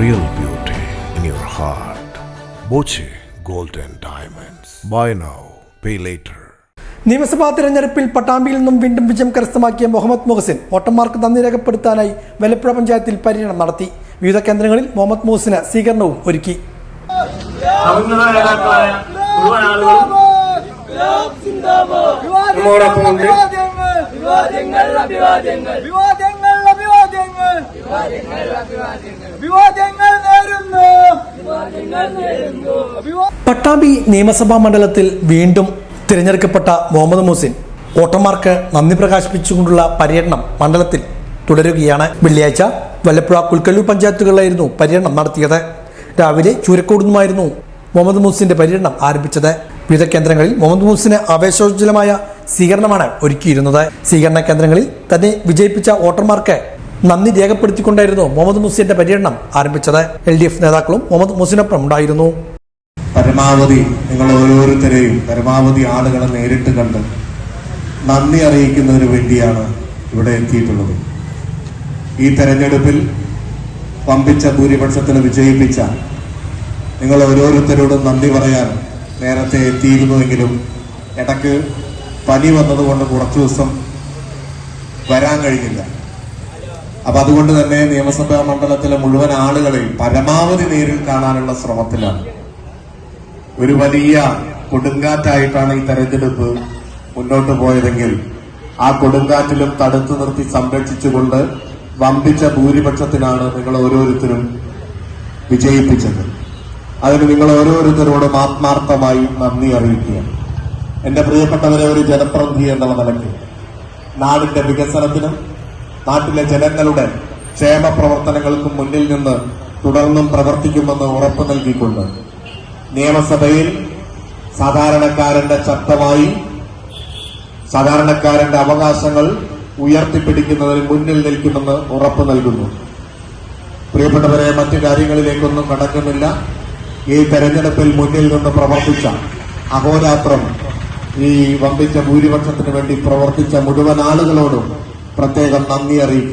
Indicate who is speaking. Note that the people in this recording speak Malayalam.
Speaker 1: real beauty in your heart. Boche Golden Diamonds. Buy now, pay later.
Speaker 2: നിയമസഭാ തെരഞ്ഞെടുപ്പിൽ പട്ടാമ്പിയിൽ നിന്നും വീണ്ടും വിജയം കരസ്ഥമാക്കിയ മുഹമ്മദ് മുഹസിൻ വോട്ടർമാർക്ക് നന്ദി രേഖപ്പെടുത്താനായി വെലപ്പുഴ പഞ്ചായത്തിൽ പര്യടനം നടത്തി. വിവിധ കേന്ദ്രങ്ങളിൽ മുഹമ്മദ് മുഹസിന് സ്വീകരണവും ഒരുക്കി. പട്ടാമ്പി നിയമസഭാ മണ്ഡലത്തിൽ വീണ്ടും തിരഞ്ഞെടുക്കപ്പെട്ട മുഹമ്മദ് മുഹസിൻ വോട്ടർമാർക്ക് നന്ദി പ്രകാശിപ്പിച്ചുകൊണ്ടുള്ള പര്യടനം മണ്ഡലത്തിൽ തുടരുകയാണ്. വെള്ളിയാഴ്ച വല്ലപ്പുഴ കുൽക്കല്ലൂർ പഞ്ചായത്തുകളിലായിരുന്നു പര്യടനം നടത്തിയത്. രാവിലെ ചൂരക്കോട് നിന്നുമായിരുന്നു മുഹമ്മദ് മുഹസിന്റെ പര്യടനം ആരംഭിച്ചത്. വിവിധ കേന്ദ്രങ്ങളിൽ മുഹമ്മദ് മുഹസിന് ആവേശോജ്വലമായ സ്വീകരണമാണ് ഒരുക്കിയിരുന്നത്. സ്വീകരണ കേന്ദ്രങ്ങളിൽ തന്നെ വിജയിപ്പിച്ച വോട്ടർമാർക്ക് നന്ദി രേഖപ്പെടുത്തിക്കൊണ്ടായിരുന്നു മുഹമ്മദ് മുഹസിന്റെ പര്യടനം ആരംഭിച്ചത്. LDF നേതാക്കളും മുഹമ്മദ് മുഹസിനൊപ്പം ഉണ്ടായിരുന്നു.
Speaker 3: പരമാവധി നിങ്ങൾ ഓരോരുത്തരെയും പരമാവധി ആളുകളെ നേരിട്ട് കണ്ട് നന്ദി അറിയിക്കുന്നതിന് വേണ്ടിയാണ് ഇവിടെ എത്തിയിട്ടുള്ളത്. ഈ തെരഞ്ഞെടുപ്പിൽ വമ്പിച്ച ഭൂരിപക്ഷത്തിന് വിജയിപ്പിച്ച നിങ്ങൾ ഓരോരുത്തരോടും നന്ദി പറയാൻ നേരത്തെ എത്തിയിരുന്നുവെങ്കിലും ഇടയ്ക്ക് പനി വന്നതുകൊണ്ട് കുറച്ചു ദിവസം വരാൻ കഴിഞ്ഞില്ല. അപ്പൊ അതുകൊണ്ട് തന്നെ നിയമസഭാ മണ്ഡലത്തിലെ മുഴുവൻ ആളുകളെയും പരമാവധി നേരിൽ കാണാനുള്ള ശ്രമത്തിലാണ്. ഒരു വലിയ കൊടുങ്കാറ്റായിട്ടാണ് ഈ തെരഞ്ഞെടുപ്പ് മുന്നോട്ട് പോയതെങ്കിൽ ആ കൊടുങ്കാറ്റിലും തടുത്തു നിർത്തി സംരക്ഷിച്ചുകൊണ്ട് വമ്പിച്ച ഭൂരിപക്ഷത്തിനാണ് നിങ്ങൾ ഓരോരുത്തരും വിജയിപ്പിച്ചത്. അതിന് നിങ്ങൾ ഓരോരുത്തരോടും ആത്മാർത്ഥമായി നന്ദി അറിയിക്കുകയാണ്. എന്റെ പ്രിയപ്പെട്ടവരെ, ഒരു ജനപ്രതിനിധി എന്നുള്ള നിലയ്ക്ക് നാടിന്റെ വികസനത്തിനും നാട്ടിലെ ജനങ്ങളുടെ ക്ഷേമ പ്രവർത്തനങ്ങൾക്കും മുന്നിൽ നിന്ന് തുടർന്നും പ്രവർത്തിക്കുമെന്ന് ഉറപ്പു നൽകിക്കൊണ്ട് നിയമസഭയിൽ സാധാരണക്കാരന്റെ ശബ്ദമായി സാധാരണക്കാരന്റെ അവകാശങ്ങൾ ഉയർത്തിപ്പിടിക്കുന്നതിന് മുന്നിൽ നിൽക്കുമെന്ന് ഉറപ്പു നൽകുന്നു. പ്രിയപ്പെട്ടവരെ, മറ്റു കാര്യങ്ങളിലേക്കൊന്നും കടക്കുന്നില്ല. ഈ തെരഞ്ഞെടുപ്പിൽ മുന്നിൽ നിന്ന് പ്രവർത്തിച്ച അഹോരാത്രം ഈ വമ്പിച്ച ഭൂരിപക്ഷത്തിന് വേണ്ടി പ്രവർത്തിച്ച മുഴുവൻ ആളുകളോടും പ്രത്യേകം നന്ദി അറിയിക്കുക.